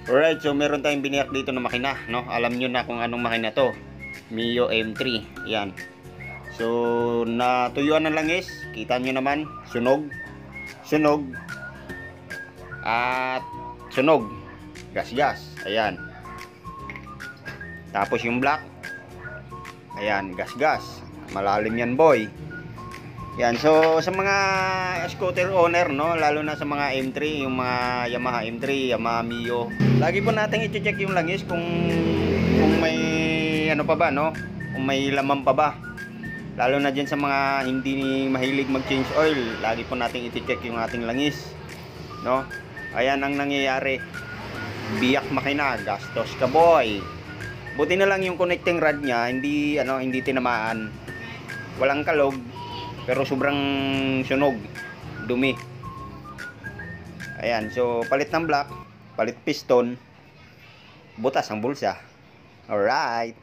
Alright, so meron tayong biniyak dito na makina, no? Alam nyo na kung anong makina to. Mio M3. Yan. So, natuyuan ng langis. Kita nyo naman. Sunog. Sunog. At sunog. Gas-gas. Ayan. Tapos yung black. Ayan, gas-gas. Malalim yan, boy. Yan, so sa mga scooter owner, no, lalo na sa mga M3, yung mga Yamaha M3, Yamaha Mio, lagi po natin i-check yung langis kung may ano pa ba, no, kung may laman pa ba. Lalo na dyan sa mga hindi mahilig mag-change oil, lagi po natin i-check yung ating langis, no. Ayan ang nangyayari. Biyak makina, gastos ka, boy. Buti na lang yung connecting rod niya, hindi tinamaan. Walang kalog. Pero sobrang sunog, dumi. Ayan, so palit ng black, palit piston, butas ang bulsa. Alright.